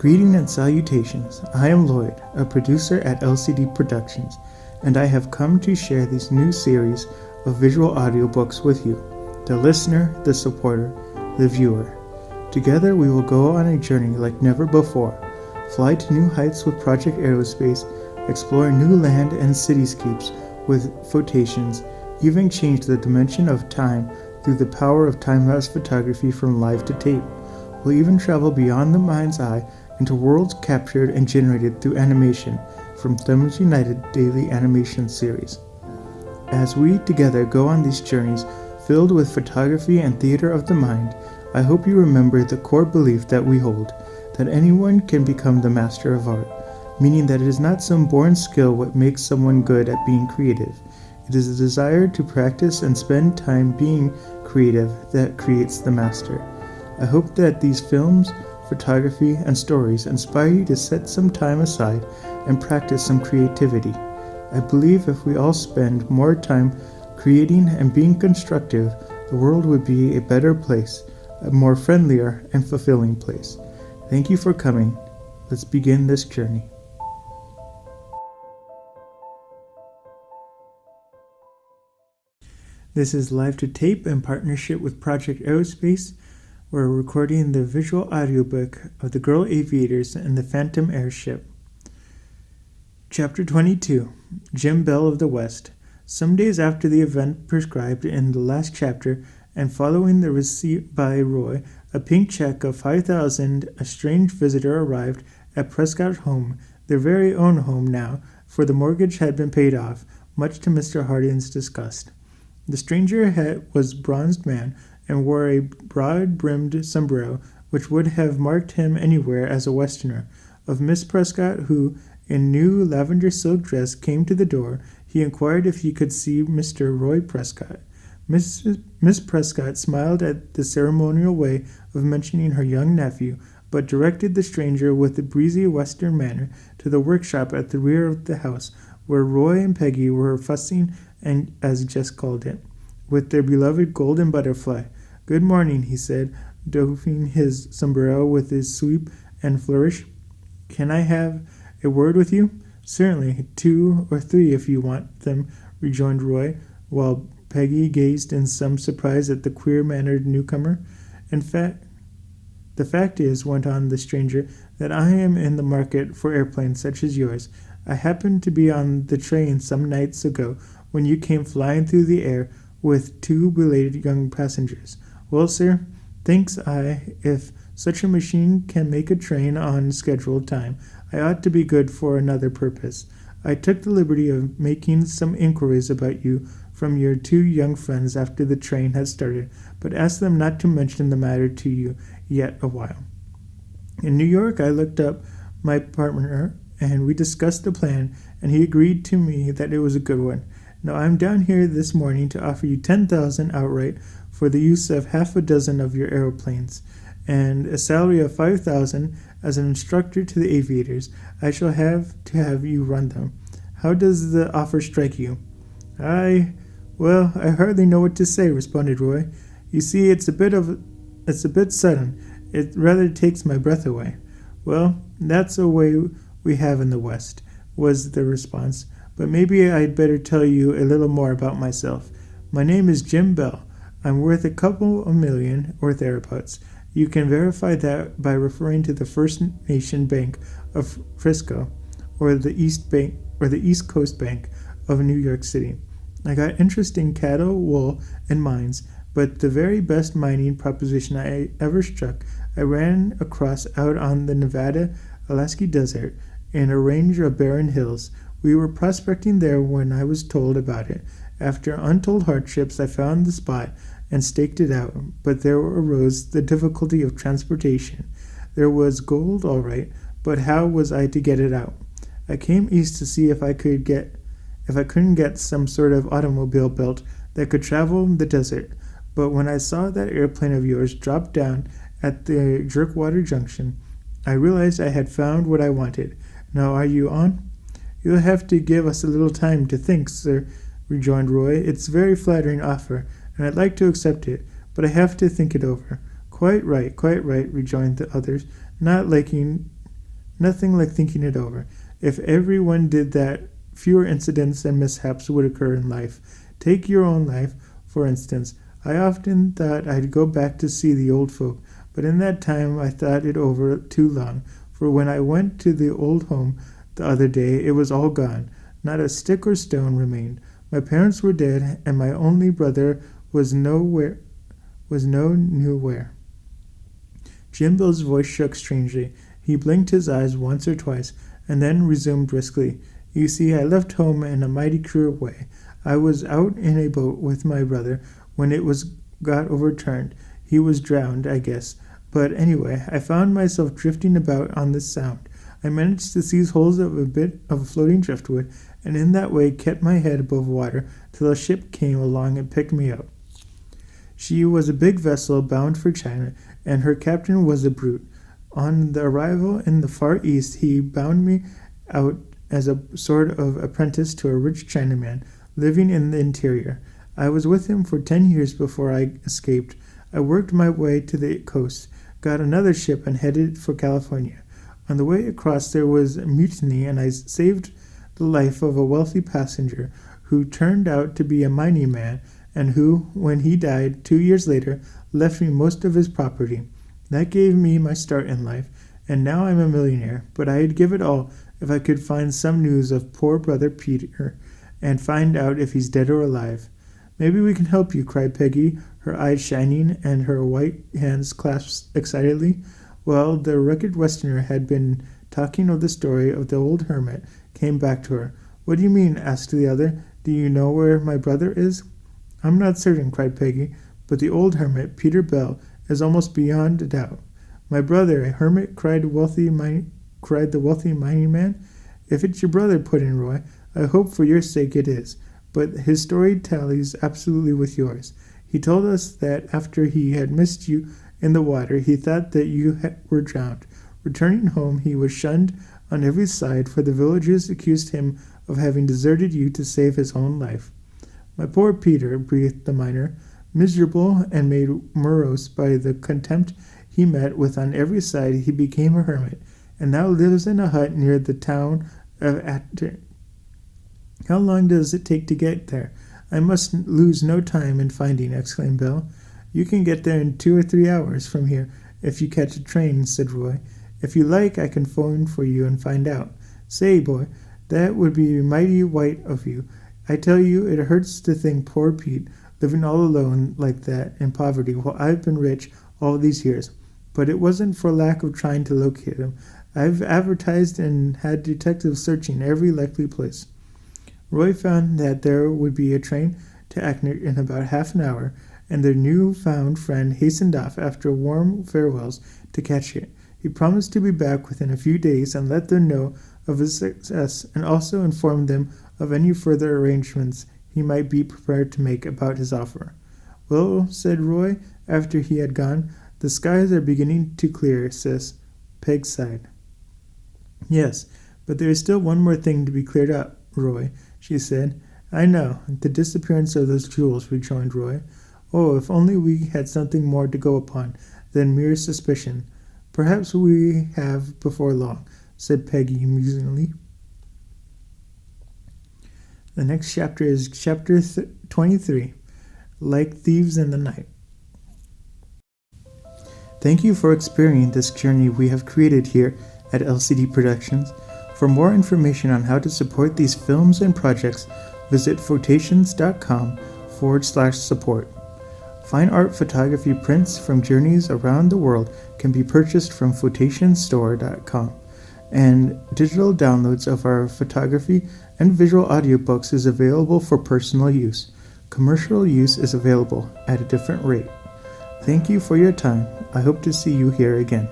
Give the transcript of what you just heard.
Greeting and salutations. I am Lloyd, a producer at LCD Productions, and I have come to share this new series of visual audiobooks with you, the listener, the supporter, the viewer. Together we will go on a journey like never before, fly to new heights with Project Aerospace, explore new land and cityscapes with photations, even change the dimension of time through the power of time-lapse photography from live to tape. We'll even travel beyond the mind's eye into worlds captured and generated through animation from Thumbs United daily animation series. As we together go on these journeys filled with photography and theater of the mind, I hope you remember the core belief that we hold, that anyone can become the master of art, meaning that it is not some born skill what makes someone good at being creative. It is a desire to practice and spend time being creative that creates the master. I hope that these films, photography, and stories inspire you to set some time aside and practice some creativity. I believe if we all spend more time creating and being constructive, the world would be a better place, a more friendlier and fulfilling place. Thank you for coming. Let's begin this journey. This is Live to Tape in partnership with Project Aerospace. We're recording the visual audiobook of the Girl Aviators and the Phantom Airship. Chapter 22, Jim Bell of the West. Some days after the event prescribed in the last chapter, and following the receipt by Roy, a pink check of $5,000, a strange visitor arrived at Prescott's home, their very own home now, for the mortgage had been paid off, much to Mr. Harding's disgust. The stranger was a bronzed man, and wore a broad-brimmed sombrero, which would have marked him anywhere as a Westerner. Of Miss Prescott, who, in new lavender silk dress, came to the door, he inquired if he could see Mr. Roy Prescott. Miss Prescott smiled at the ceremonial way of mentioning her young nephew, but directed the stranger with a breezy Western manner to the workshop at the rear of the house, where Roy and Peggy were fussing, and as Jess called it, with their beloved golden butterfly. "Good morning," he said, doffing his sombrero with his sweep and flourish. "Can I have a word with you?" "Certainly, 2 or 3 if you want them," rejoined Roy, while Peggy gazed in some surprise at the queer-mannered newcomer. The fact is," went on the stranger, "that I am in the market for airplanes such as yours. I happened to be on the train some nights ago when you came flying through the air with 2 belated young passengers. Well, sir, thinks I, if such a machine can make a train on scheduled time, I ought to be good for another purpose. I took the liberty of making some inquiries about you from your 2 young friends after the train had started, but asked them not to mention the matter to you yet a while. In New York, I looked up my partner, and we discussed the plan, and he agreed to me that it was a good one. Now I'm down here this morning to offer you $10,000 outright for the use of half a dozen of your aeroplanes, and a salary of $5,000 as an instructor to the aviators. I shall have to have you run them. How does the offer strike you?" I hardly know what to say," responded Roy. "You see, it's a bit sudden. It rather takes my breath away." "Well, that's a way we have in the West," was the response. "But maybe I'd better tell you a little more about myself. My name is Jim Bell. I'm worth a couple of million, or thereabouts. You can verify that by referring to the First Nation Bank of Frisco, or the East Coast Bank of New York City. I got interest in cattle, wool, and mines, but the very best mining proposition I ever struck I ran across out on the Nevada-Alaska Desert in a range of barren hills. We were prospecting there when I was told about it. After untold hardships, I found the spot and staked it out, but there arose the difficulty of transportation. There was gold, all right, but how was I to get it out? I came east to see if I couldn't get some sort of automobile built that could travel the desert, but when I saw that airplane of yours drop down at the Jerkwater Junction, I realized I had found what I wanted. Now are you on?" "You'll have to give us a little time to think, sir," rejoined Roy. "It's a very flattering offer, and I'd like to accept it, but I have to think it over." Quite right, rejoined the others, not liking Nothing like thinking it over. If everyone did that, fewer incidents and mishaps would occur in life. Take your own life, for instance. I often thought I'd go back to see the old folk, but in that time I thought it over too long, for when I went to the old home the other day, it was all gone. Not a stick or stone remained. My parents were dead, and my only brother was no knew where. Jim Bill's voice shook strangely. He blinked his eyes once or twice, and then resumed briskly. You see, I left home in a mighty queer way. I was out in a boat with my brother when it got overturned. He was drowned, I guess. But anyway, I found myself drifting about on this sound. I managed to seize hold of a bit of floating driftwood, and in that way kept my head above water till a ship came along and picked me up. She was a big vessel bound for China, and her captain was a brute. On the arrival in the Far East, he bound me out as a sort of apprentice to a rich Chinaman living in the interior. I was with him for 10 years before I escaped. I worked my way to the coast, got another ship, and headed for California. On the way across, there was a mutiny, and I saved the life of a wealthy passenger who turned out to be a mining man, and who, when he died 2 years later, left me most of his property. That gave me my start in life, and now I'm a millionaire, but I'd give it all if I could find some news of poor brother Peter, and find out if he's dead or alive. Maybe we can help you, cried Peggy, her eyes shining and her white hands clasped excitedly. Well, the rugged Westerner had been talking of the story of the old hermit, came back to her. What do you mean? Asked the other. Do you know where my brother is? I'm not certain, cried Peggy, but the old hermit, Peter Bell, is almost beyond a doubt. My brother, a hermit? cried the wealthy mining man. If it's your brother, put in Roy, I hope for your sake it is. But his story tallies absolutely with yours. He told us that after he had missed you in the water, he thought that you were drowned. Returning home, he was shunned on every side, for the villagers accused him of having deserted you to save his own life. My poor Peter, breathed the miner, miserable and made morose by the contempt he met with on every side, he became a hermit, and now lives in a hut near the town of Atter. How long does it take to get there? I must lose no time in finding, exclaimed Bell. You can get there in 2 or 3 hours from here if you catch a train, said Roy. If you like, I can phone for you and find out. Say, boy, that would be mighty white of you. I tell you, it hurts to think poor Pete living all alone like that in poverty while I've been rich all these years. But it wasn't for lack of trying to locate him. I've advertised and had detectives searching every likely place. Roy found that there would be a train to Ackney in about half an hour, and their new-found friend hastened off after warm farewells to catch it. He promised to be back within a few days and let them know of his success, and also inform them of any further arrangements he might be prepared to make about his offer. Well, said Roy, after he had gone, the skies are beginning to clear, sis. Peg sighed. Yes, but there is still one more thing to be cleared up, Roy, she said. I know, the disappearance of those jewels, rejoined Roy. Oh, if only we had something more to go upon than mere suspicion. Perhaps we have before long, said Peggy musingly. The next chapter is chapter 23, Like Thieves in the Night. Thank you for experiencing this journey we have created here at LCD Productions. For more information on how to support these films and projects, visit photations.com/support. Fine art photography prints from journeys around the world can be purchased from photationstore.com, and digital downloads of our photography and visual audiobooks is available for personal use. Commercial use is available at a different rate. Thank you for your time. I hope to see you here again.